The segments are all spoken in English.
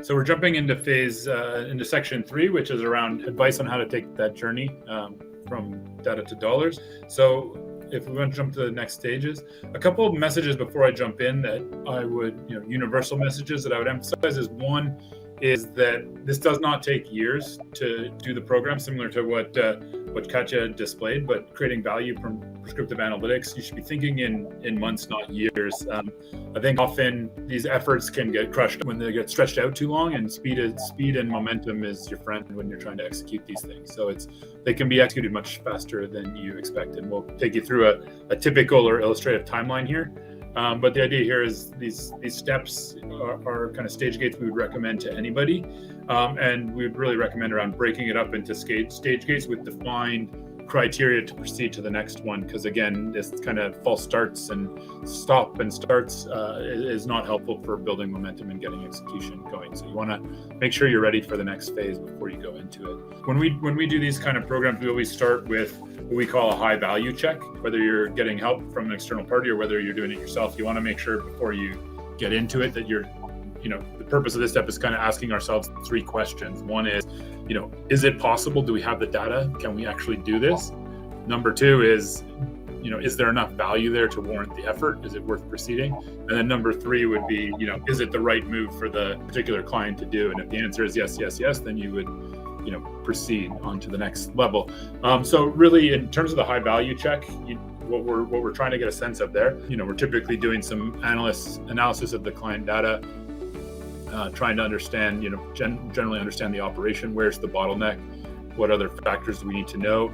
So we're jumping into into section 3, which is around advice on how to take that journey from data to dollars. So if we want to jump to the next stages, a couple of messages before I jump in that I would, universal messages that I would emphasize is one is that this does not take years to do the program, similar to what Katja displayed, but creating value from prescriptive analytics, you should be thinking in months, not years. I think often these efforts can get crushed when they get stretched out too long, and speed and momentum is your friend when you're trying to execute these things. So they can be executed much faster than you expect, and we'll take you through a typical or illustrative timeline here. But the idea here is these steps are kind of stage gates we would recommend to anybody. And we would really recommend around breaking it up into stage gates with defined criteria to proceed to the next one. Because again, this kind of false starts and stop and starts is not helpful for building momentum and getting execution going. So you want to make sure you're ready for the next phase before you go into it. When we do these kind of programs, we always start with what we call a high value check. Whether you're getting help from an external party or whether you're doing it yourself, you want to make sure before you get into it that you're, the purpose of this step is kind of asking ourselves 3 questions. One is it possible? Do we have the data? Can we actually do this? Number 2 is there enough value there to warrant the effort? Is it worth proceeding? And then number 3 would be, is it the right move for the particular client to do? And if the answer is yes, then you would proceed on to the next level. So really, in terms of the high value check, what we're trying to get a sense of there, we're typically doing some analysis of the client data, trying to understand, generally understand the operation. Where's the bottleneck? What other factors do we need to know?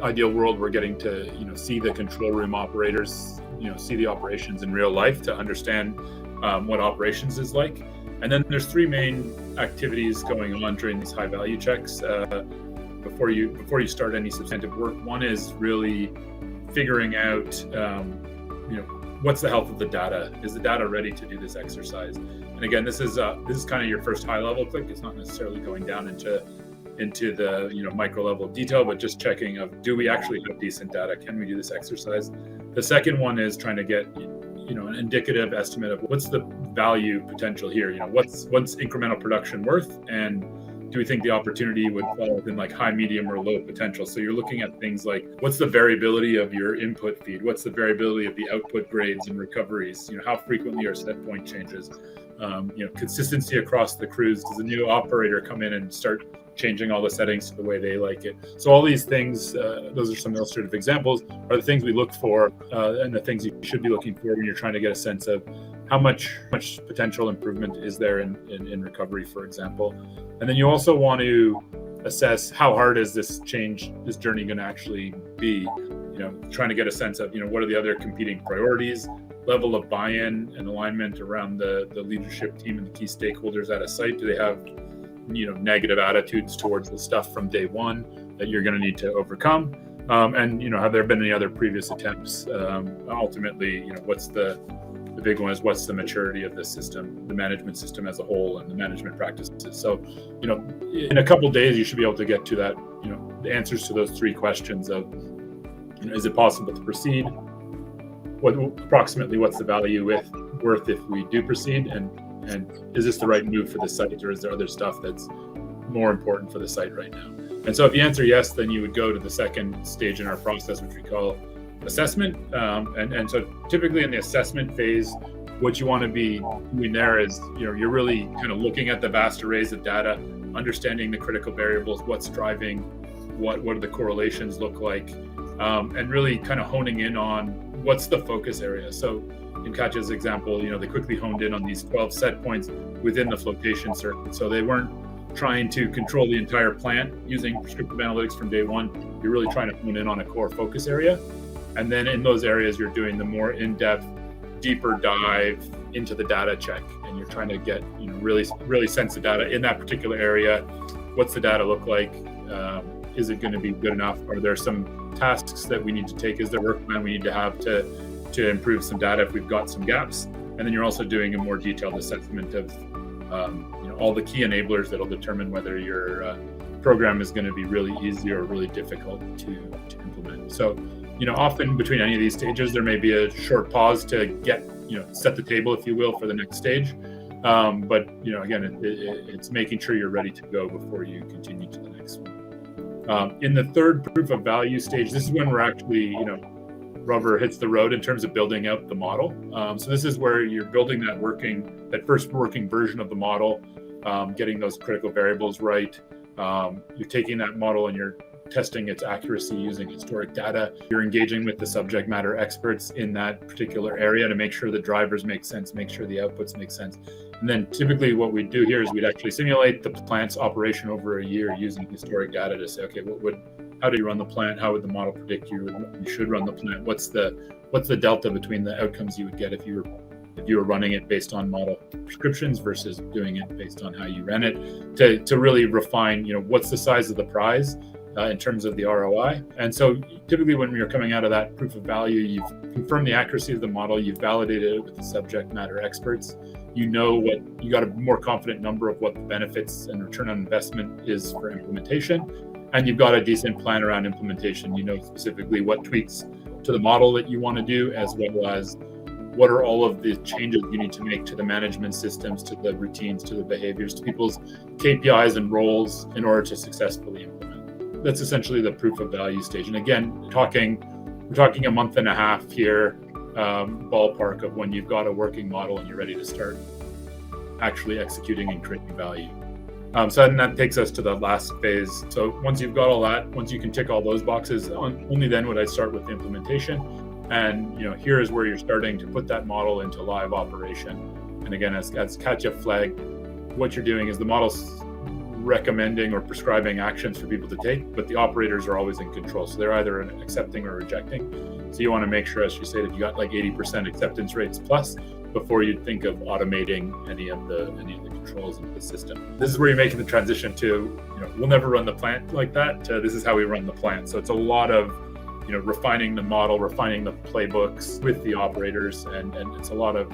Ideal world, we're getting to, see the control room operators, see the operations in real life to understand what operations is like. And then there's 3 main activities going on during these high value checks before you start any substantive work. One is really figuring out, what's the health of the data? Is the data ready to do this exercise? And again, this is kind of your first high level click. It's not necessarily going down into the micro level of detail, but just checking of, do we actually have decent data? Can we do this exercise? The second one is trying to get an indicative estimate of what's the value potential here. What's incremental production worth, and do we think the opportunity would fall within like high, medium, or low potential? So you're looking at things like, what's the variability of your input feed? What's the variability of the output grades and recoveries? How frequently are set point changes? Consistency across the crews. Does a new operator come in and start changing all the settings to the way they like it? So all these things, those are some illustrative examples, are the things we look for and the things you should be looking for when you're trying to get a sense of how much potential improvement is there in recovery, for example. And then you also want to assess how hard is this journey going to actually be, trying to get a sense of, what are the other competing priorities, level of buy-in and alignment around the leadership team and the key stakeholders at a site. Do they have negative attitudes towards the stuff from day one that you're going to need to overcome? And have there been any other previous attempts? Ultimately, what's the big one is, what's the maturity of the system, the management system as a whole, and the management practices. So, in a couple of days, you should be able to get to that, the answers to those 3 questions of, is it possible to proceed? Approximately what's the value worth if we do proceed? And is this the right move for the site, or is there other stuff that's more important for the site right now? And so if you answer yes, then you would go to the second stage in our process, which we call assessment. And so typically in the assessment phase, what you want to be doing there is, you're really kind of looking at the vast arrays of data, understanding the critical variables, what's driving, what do the correlations look like, and really kind of honing in on what's the focus area. So in Katja's example, they quickly honed in on these 12 set points within the flotation circuit. So they weren't trying to control the entire plant using prescriptive analytics from day one. You're really trying to hone in on a core focus area. And then in those areas, you're doing the more in-depth, deeper dive into the data check. And you're trying to get, really sense the data in that particular area. What's the data look like? Is it going to be good enough? Are there some tasks that we need to take? Is there work plan we need to have to improve some data if we've got some gaps? And then you're also doing a more detailed assessment of all the key enablers that'll determine whether your program is going to be really easy or really difficult to implement. So, often between any of these stages, there may be a short pause to get, set the table, if you will, for the next stage. But again, it's making sure you're ready to go before you continue to the next one. In the third proof of value stage, this is when we're actually, rubber hits the road in terms of building out the model. So this is where you're building that first working version of the model, getting those critical variables right. You're taking that model and you're testing its accuracy using historic data. You're engaging with the subject matter experts in that particular area to make sure the drivers make sense, make sure the outputs make sense. And then typically what we'd do here is we'd actually simulate the plant's operation over a year using historic data to say, okay, how do you run the plant? How would the model predict you should run the plant? What's the delta between the outcomes you would get if you were running it based on model prescriptions versus doing it based on how you ran it, to really refine, what's the size of the prize in terms of the ROI. And so typically when you're coming out of that proof of value, you've confirmed the accuracy of the model, you've validated it with the subject matter experts, you got a more confident number of what the benefits and return on investment is for implementation, and you've got a decent plan around implementation. You know specifically what tweaks to the model that you want to do, as well as what are all of the changes you need to make to the management systems, to the routines, to the behaviors, to people's KPIs and roles in order to successfully implement. That's essentially the proof of value stage. And again, we're talking a month and a half here, ballpark, of when you've got a working model and you're ready to start actually executing and creating value. So then that takes us to the last phase. So once you've got all that, once you can tick all those boxes, only then would I start with the implementation. And here is where you're starting to put that model into live operation. And again, as Katja flagged, what you're doing is the model's recommending or prescribing actions for people to take, but the operators are always in control. So they're either accepting or rejecting. So you want to make sure, as you say, that you got like 80% acceptance rates plus before you think of automating any of the controls in the system. This is where you're making the transition to, we'll never run the plant like that. This is how we run the plant. So it's a lot of refining the model, refining the playbooks with the operators, and it's a lot of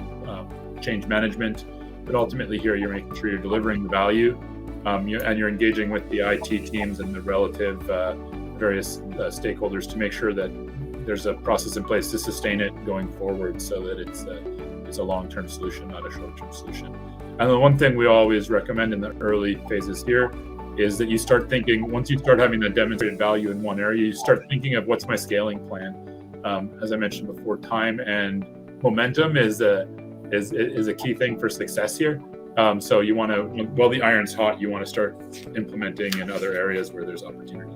change management. But ultimately here, you're making sure you're delivering the value, and you're engaging with the IT teams and the relative various stakeholders to make sure that there's a process in place to sustain it going forward, so that it's a long-term solution, not a short-term solution. And the one thing we always recommend in the early phases here is that you start thinking, once you start having that demonstrated value in one area, you start thinking of what's my scaling plan. As I mentioned before, time and momentum is a key thing for success here. So you want to, while the iron's hot, you want to start implementing in other areas where there's opportunity.